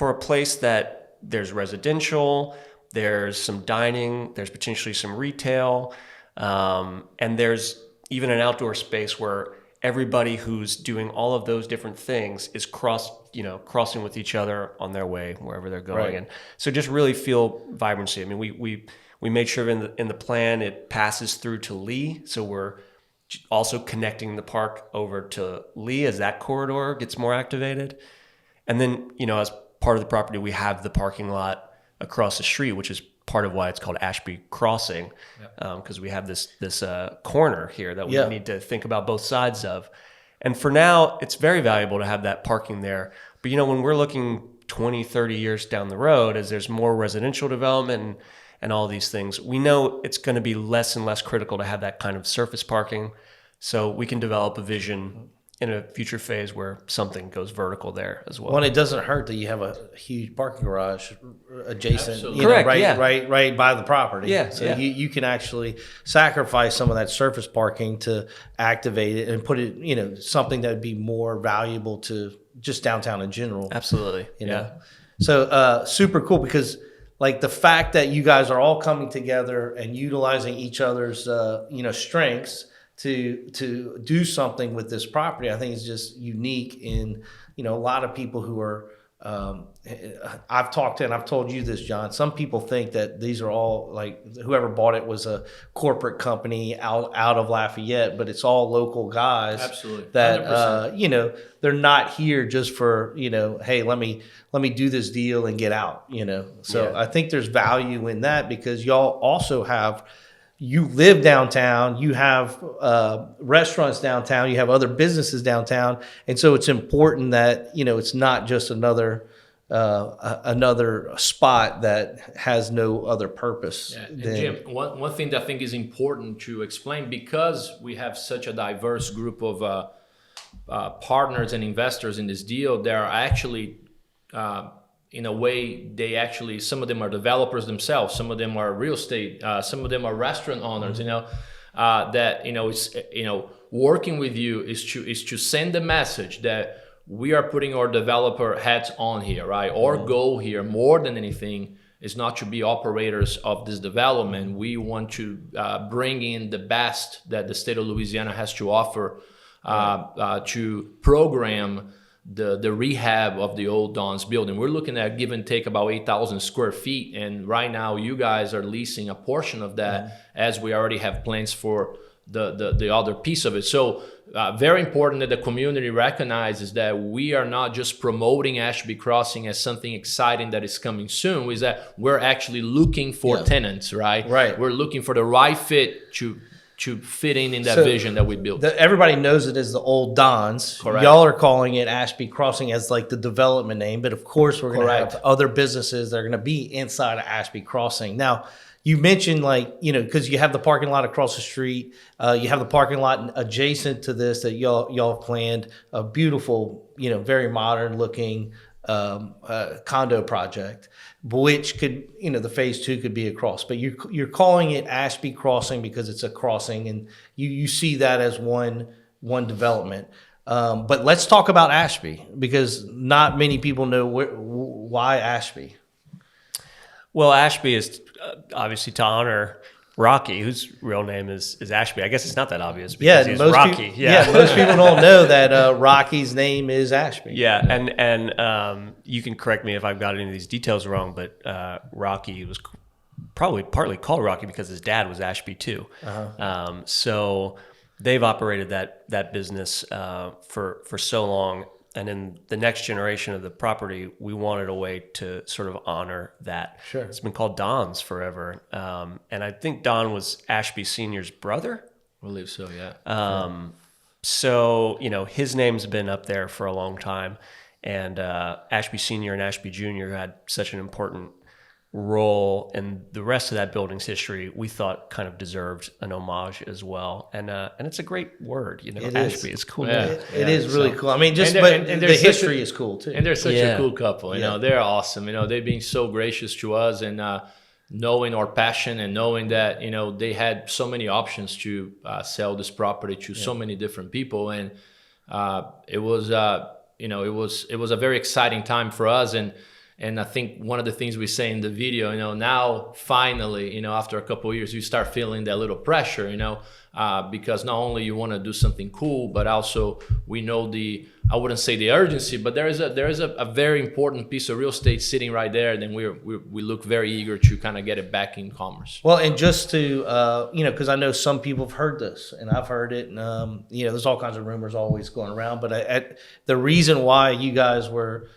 a place that there's residential, there's some dining, there's potentially some retail, and there's even an outdoor space where everybody who's doing all of those different things is crossing with each other on their way wherever they're going. Right. And so just really feel vibrancy. I mean, we made sure in the plan it passes through to Lee, so we're also connecting the park over to Lee as that corridor gets more activated. And then, you know, as part of the property, we have the parking lot across the street, which is part of why it's called Ashby Crossing, because we have this corner here that we need to think about both sides of. And for now, it's very valuable to have that parking there. But, you know, when we're looking 20, 30 years down the road, as there's more residential development and all these things, we know it's going to be less and less critical to have that kind of surface parking. So we can develop a vision in a future phase where something goes vertical there as well. Well, it doesn't hurt that you have a huge parking garage adjacent, Correct, right by the property. Yeah, so you can actually sacrifice some of that surface parking to activate it and put it, you know, something that would be more valuable to just downtown in general. Absolutely, you know? So super cool, because like the fact that you guys are all coming together and utilizing each other's strengths to do something with this property, I think is just unique in, you know, a lot of people who are, I've talked to, and I've told you this, John, some people think that these are all like, whoever bought it was a corporate company out of Lafayette, but it's all local guys. Absolutely. That, you know, they're not here just for, you know, hey, let me do this deal and get out, you know? So I think there's value in that, because y'all also have, you live downtown, you have restaurants downtown, you have other businesses downtown. And so it's important that, you know, it's not just another spot that has no other purpose. Yeah. And Jim, one thing that I think is important to explain, because we have such a diverse group of partners and investors in this deal, there are actually, in a way, some of them are developers themselves, some of them are real estate, some of them are restaurant owners, you know, that, you know, it's, you know, working with you is to send the message that we are putting our developer hats on here, right? Our goal here, more than anything, is not to be operators of this development. We want to bring in the best that the state of Louisiana has to offer to program the rehab of the old Don's building. We're looking at give and take about 8,000 square feet. And right now you guys are leasing a portion of that, as we already have plans for the other piece of it. So very important that the community recognizes that we are not just promoting Ashby Crossing as something exciting that is coming soon, is that we're actually looking for tenants, right? Right. We're looking for the right fit to fit in that vision that we built. Everybody knows it as the old Dons. Correct. Y'all are calling it Ashby Crossing as like the development name, but of course we're going to have other businesses that are going to be inside of Ashby Crossing. Now, you mentioned because you have the parking lot across the street, you have the parking lot adjacent to this that y'all planned a beautiful, very modern looking condo project, which could, the phase 2 could be across, but you're calling it Ashby Crossing because it's a crossing, and you see that as one development. But let's talk about Ashby, because not many people know why Ashby. Well, Ashby is obviously to honor Rocky, whose real name is Ashby. I guess it's not that obvious because he's Rocky. Most people don't know that Rocky's name is Ashby. Yeah, and you can correct me if I've got any of these details wrong, but Rocky was probably partly called Rocky because his dad was Ashby too. So they've operated that business for so long. And in the next generation of the property, we wanted a way to sort of honor that. Sure. It's been called Don's forever. And I think Don was Ashby Sr.'s brother. I believe so, yeah. So, his name's been up there for a long time. And Ashby Sr. and Ashby Jr. had such an important role in the rest of that building's history, we thought kind of deserved an homage as well. And it's a great word, Ashby is cool. Yeah. It is really cool. I mean, the history is cool too. And they're such a cool couple. You know, they're awesome. They've been so gracious to us, and knowing our passion and knowing that they had so many options to sell this property to so many different people, and it was a very exciting time for us. And I think one of the things we say in the video, now finally, after a couple of years, you start feeling that little pressure, because not only you want to do something cool, but also we know I wouldn't say the urgency, but there is a very important piece of real estate sitting right there. Then we look very eager to kind of get it back in commerce. Well, and just to, because I know some people have heard this, and I've heard it, and, there's all kinds of rumors always going around, but the reason why you guys were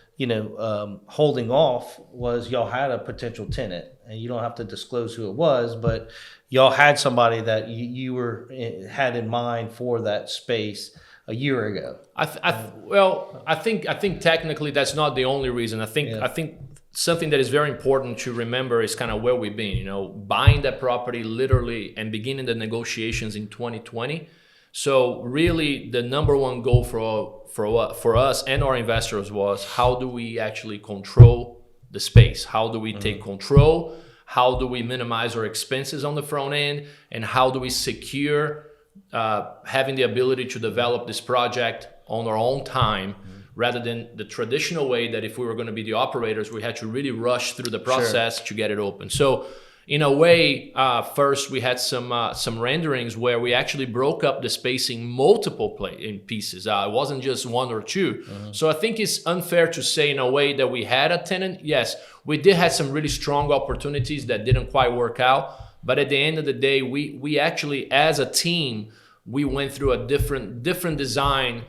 holding off was y'all had a potential tenant, and you don't have to disclose who it was, but y'all had somebody that you had in mind for that space a year ago. I think technically that's not the only reason. I think something that is very important to remember is kind of where we've been. Buying that property literally and beginning the negotiations in 2020. So really, the number one goal for us and our investors was, how do we actually control the space? How do we take control? How do we minimize our expenses on the front end? And how do we secure having the ability to develop this project on our own time, rather than the traditional way that if we were going to be the operators, we had to really rush through the process to get it open. So in a way, first we had some renderings where we actually broke up the spacing multiple in pieces. It wasn't just one or two. So I think it's unfair to say in a way that we had a tenant. Yes, we did have some really strong opportunities that didn't quite work out. But at the end of the day, we actually, as a team, we went through a different design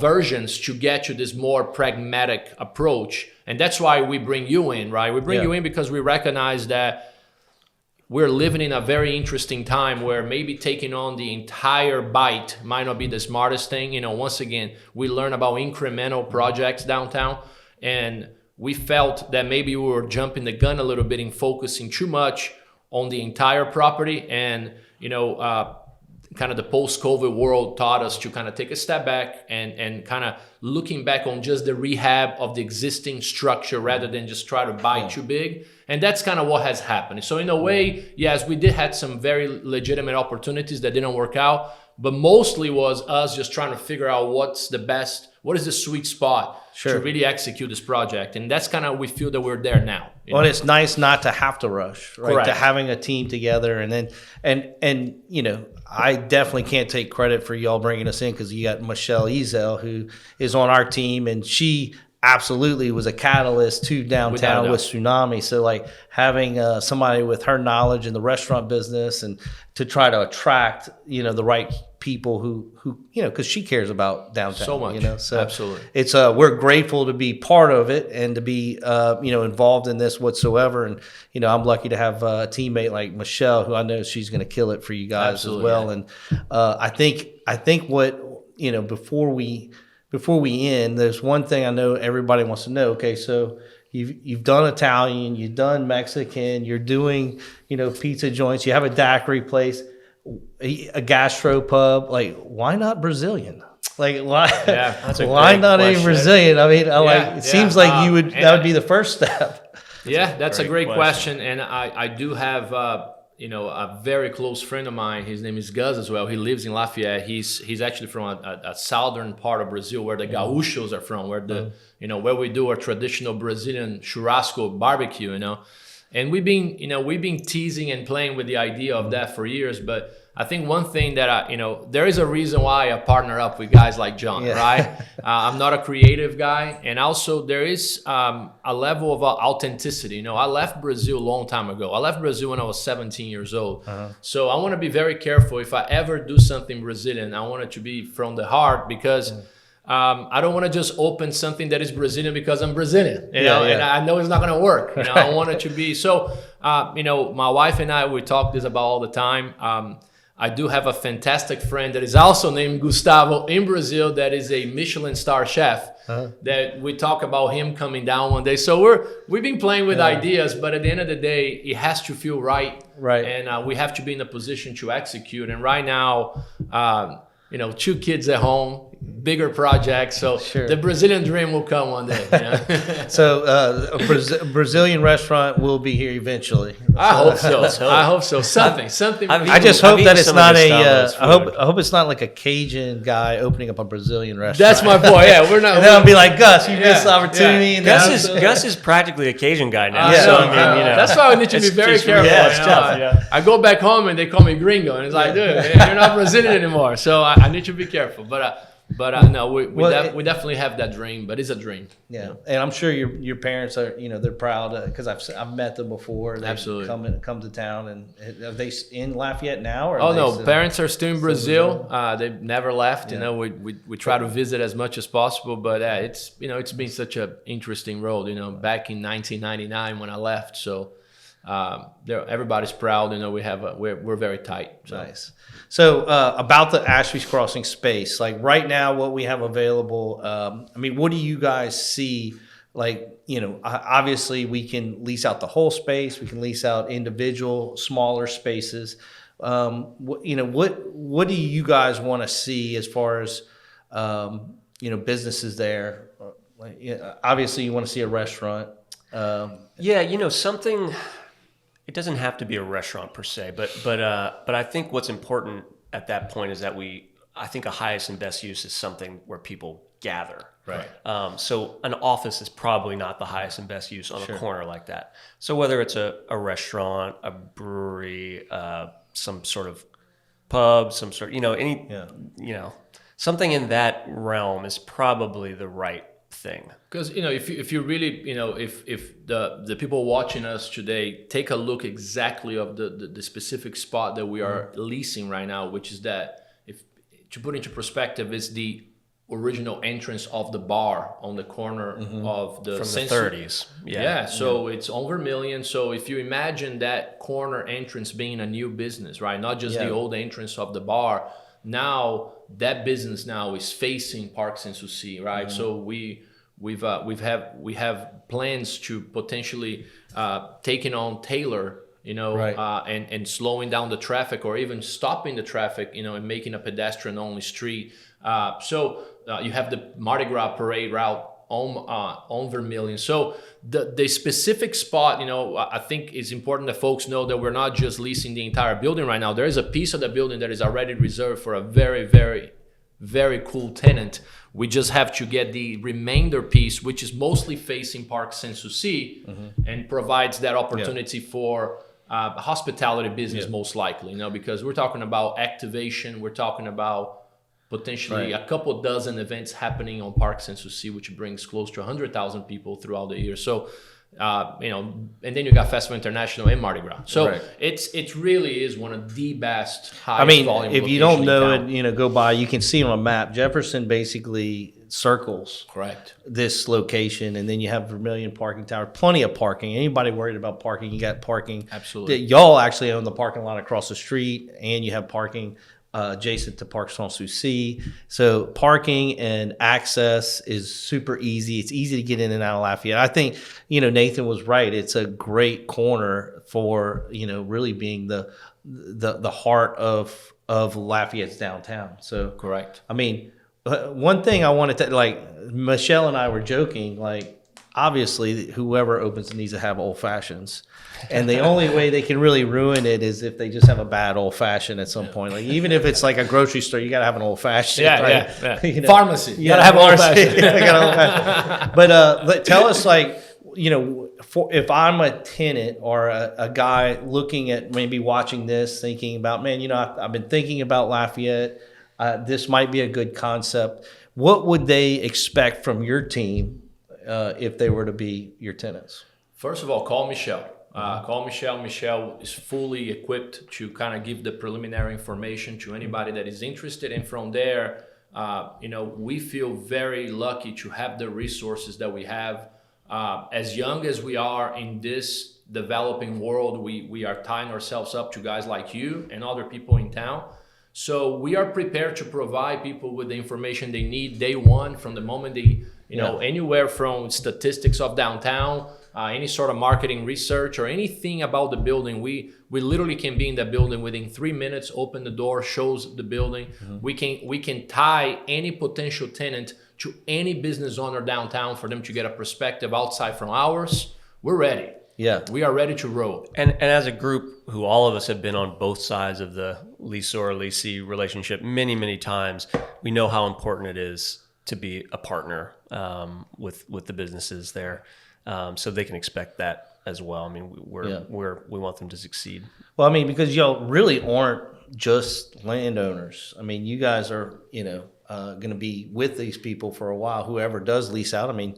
versions to get to this more pragmatic approach. And that's why we bring you in, right? We bring you in because we recognize that we're living in a very interesting time where maybe taking on the entire bite might not be the smartest thing. Once again, we learn about incremental projects downtown, and we felt that maybe we were jumping the gun a little bit in focusing too much on the entire property. And, kind of the post-COVID world taught us to kind of take a step back and kind of looking back on just the rehab of the existing structure rather than just try to buy too big. And that's kind of what has happened. So in a way, yes, we did have some very legitimate opportunities that didn't work out, but mostly was us just trying to figure out what is the sweet spot to really execute this project. And that's kind of, we feel that we're there now. Well, it's nice not to have to rush, right? Correct. To having a team together, and then, I definitely can't take credit for y'all bringing us in, because you got Michele Ezell, who is on our team, and she absolutely was a catalyst to downtown with Tsunami. So like having somebody with her knowledge in the restaurant business and to try to attract, the right people who because she cares about downtown so much. So absolutely, it's we're grateful to be part of it and to be involved in this whatsoever. And I'm lucky to have a teammate like Michele, who I know she's going to kill it for you guys absolutely, as well. And I think what before we end, there's one thing I know everybody wants to know. Okay, so you've done Italian, you've done Mexican, you're doing pizza joints, you have a daiquiri place, a gastro pub. Like, why not Brazilian? Like, why? Yeah, that's a why great not question. a Brazilian? I mean, it seems like that would be the first step. That's a great question. And I do have a very close friend of mine. His name is Gus as well. He lives in Lafayette. He's actually from a southern part of Brazil, where the gaúchos are from, where where we do our traditional Brazilian churrasco barbecue. And we've been teasing and playing with the idea of that for years. But I think one thing that there is a reason why I partner up with guys like John, right? I'm not a creative guy, and also there is a level of authenticity. I left Brazil a long time ago. I left Brazil when I was 17 years old. So I want to be very careful. If I ever do something Brazilian, I want it to be from the heart, because I don't want to just open something that is Brazilian because I'm Brazilian, and I know it's not going to work. I want it to be so. My wife and I, we talk this about all the time. I do have a fantastic friend that is also named Gustavo in Brazil, that is a Michelin star chef. That we talk about him coming down one day. So we've been playing with ideas, but at the end of the day, it has to feel right. And we have to be in a position to execute. And right now, 2 kids at home, bigger projects. So the Brazilian dream will come one day. So a Brazilian restaurant will be here eventually. I hope so. I hope so. Something. I just hope that it's not I hope it's not like a Cajun guy opening up a Brazilian restaurant. That's my boy. Yeah, we're not. And then I'll be like, Gus, you missed the opportunity. And Gus is practically a Cajun guy now. That's why we need to be very careful. It's tough. I go back home and they call me gringo, and it's like, dude, you're not Brazilian anymore. So I need to be careful. But no, we definitely have that dream. But it's a dream. Yeah, and I'm sure your parents are they're proud, because I've met them before. They absolutely come to town. And are they in Lafayette now? Or no, parents are still in Brazil. They've never left. We try to visit as much as possible. But it's been such an interesting road. Back in 1999 when I left. So everybody's proud. We're very tight. So. Nice. So about the Ashby Crossing space, like right now, what we have available, what do you guys see? Like, obviously we can lease out the whole space. We can lease out individual smaller spaces. What do you guys want to see as far as, businesses there? Obviously you want to see a restaurant. Something. It doesn't have to be a restaurant per se, but I think what's important at that point is that I think a highest and best use is something where people gather. Right. So an office is probably not the highest and best use on a corner like that. So whether it's a restaurant, a brewery, some sort of pub, some sort, something in that realm is probably the right thing. Because if you really if the people watching us today take a look exactly of the specific spot that we are leasing right now, which is that, if to put into perspective, is the original entrance of the bar on the corner of the from the 30s. So it's on Vermillion. So if you imagine that corner entrance being a new business, right, not just the old entrance of the bar, now that business now is facing Parks and Souci, right? So we have plans to potentially taking on Taylor, and slowing down the traffic, or even stopping the traffic, and making a pedestrian only street. So you have the Mardi Gras parade route on Vermillion. So the specific spot, I think it's important that folks know that we're not just leasing the entire building right now. There is a piece of the building that is already reserved for a very, very, very cool tenant. We just have to get the remainder piece, which is mostly facing Parks and Souci, and provides that opportunity for hospitality business, most likely, because we're talking about activation. We're talking about potentially a couple dozen events happening on Parks and Souci, which brings close to 100,000 people throughout the year. So and then you got Festival International and Mardi Gras. So it really is one of the best high volume. If you don't know it, go by. You can see on a map. Jefferson basically circles this location, and then you have Vermillion Parking Tower. Plenty of parking. Anybody worried about parking? You got parking. Absolutely. Y'all actually own the parking lot across the street, and you have parking adjacent to Parc Sans Souci. So parking and access is super easy. It's easy to get in and out of Lafayette. I think, Nathan was right. It's a great corner for, really being the heart of Lafayette's downtown. So correct. I mean, one thing I wanted to, Michele and I were joking, obviously whoever opens it needs to have old fashions. And the only way they can really ruin it is if they just have a bad old fashioned at some point. Even if it's like a grocery store, you got to have an old fashioned. Yeah. Pharmacy. You got to have old fashioned. But tell us, if I'm a tenant or a guy looking at maybe watching this, thinking about, man, I've been thinking about Lafayette. This might be a good concept. What would they expect from your team if they were to be your tenants? First of all, call Michele. Call Michele. Michele is fully equipped to kind of give the preliminary information to anybody that is interested. And from there, we feel very lucky to have the resources that we have. As young as we are in this developing world, we are tying ourselves up to guys like you and other people in town. So we are prepared to provide people with the information they need day one, from the moment they, anywhere from statistics of downtown, any sort of marketing research or anything about the building. We literally can be in the building within 3 minutes, open the door, shows the building. Mm-hmm. We can tie any potential tenant to any business owner downtown for them to get a perspective outside from ours. We're ready. Yeah, we are ready to roll. And as a group who all of us have been on both sides of the leasor-leasee relationship many, many times, we know how important it is to be a partner with the businesses there, so they can expect that as well. I mean, we want them to succeed. Well, I mean, because y'all really aren't just landowners. I mean, you guys are going to be with these people for a while. Whoever does lease out, I mean.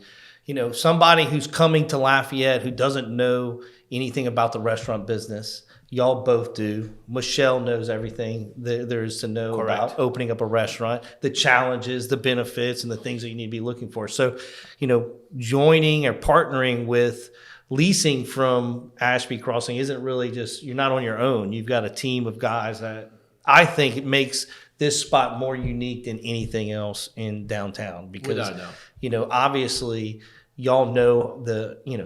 Somebody who's coming to Lafayette who doesn't know anything about the restaurant business, y'all both do. Michele knows everything there is to know about opening up a restaurant, the challenges, the benefits, and the things that you need to be looking for. So, joining or partnering with leasing from Ashby Crossing isn't really just, you're not on your own. You've got a team of guys that I think it makes this spot more unique than anything else in downtown because, obviously y'all know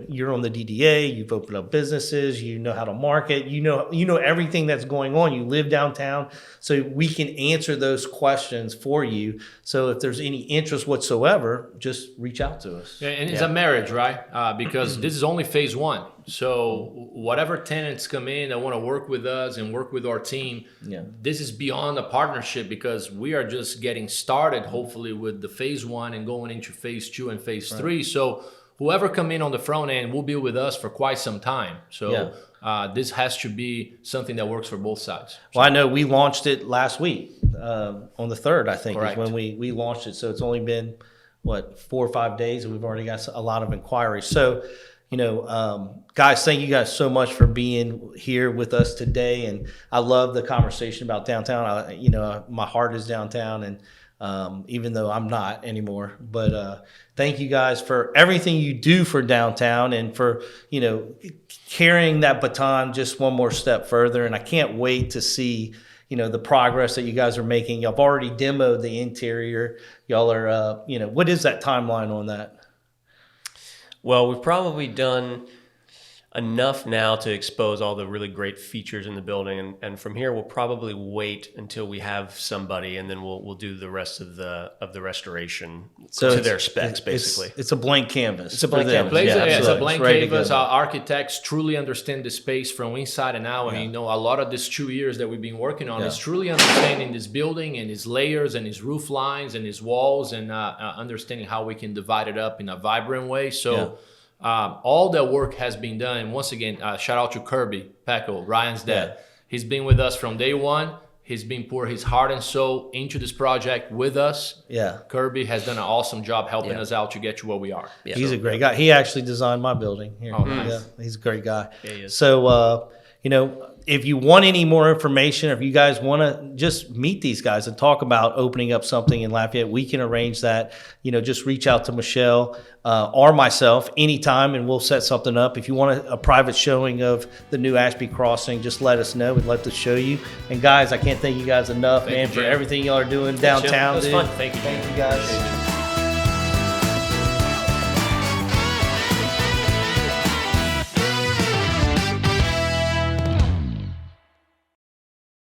you're on the DDA, you've opened up businesses, you know how to market, you know everything that's going on. You live downtown, so we can answer those questions for you. So if there's any interest whatsoever, just reach out to us. Yeah, and it's a marriage, right? Because this is only phase one. So whatever tenants come in that want to work with us and work with our team, this is beyond a partnership because we are just getting started, hopefully, with the phase one and going into phase two and phase three. So whoever come in on the front end will be with us for quite some time. So this has to be something that works for both sides. Well, I know we launched it last week on the 3rd, I think, is when we launched it. So it's only been, 4 or 5 days, and we've already got a lot of inquiries. So, guys, thank you guys so much for being here with us today. And I love the conversation about downtown. My heart is downtown, and even though I'm not anymore, but thank you guys for everything you do for downtown and for, carrying that baton just one more step further. And I can't wait to see, the progress that you guys are making. Y'all have already demoed the interior. Y'all are, what is that timeline on that? Well, we've probably done enough now to expose all the really great features in the building, and from here we'll probably wait until we have somebody, and then we'll do the rest of the restoration to their specs. Basically, it's a blank canvas. It's a blank canvas. It's a blank canvas. Our architects truly understand the space from inside and out. I mean, a lot of this 2 years that we've been working on is truly understanding this building and its layers and its roof lines and its walls, and understanding how we can divide it up in a vibrant way. So. All that work has been done. And once again, shout out to Kirby Pecco, Ryan's dad. He's been with us from day one. He's been pouring his heart and soul into this project with us. Yeah. Kirby has done an awesome job helping us out to get to where we are. Yeah. He's a great guy. He actually designed my building here. Oh, nice. Yeah, he's a great guy. Yeah, he is. So, if you want any more information, or if you guys want to just meet these guys and talk about opening up something in Lafayette, we can arrange that. Just reach out to Michele or myself anytime, and we'll set something up. If you want a private showing of the new Ashby Crossing, just let us know. We'd love to show you. And guys, I can't thank you guys enough, man, for everything y'all are doing downtown. It was fun. Thank you. Thank you guys.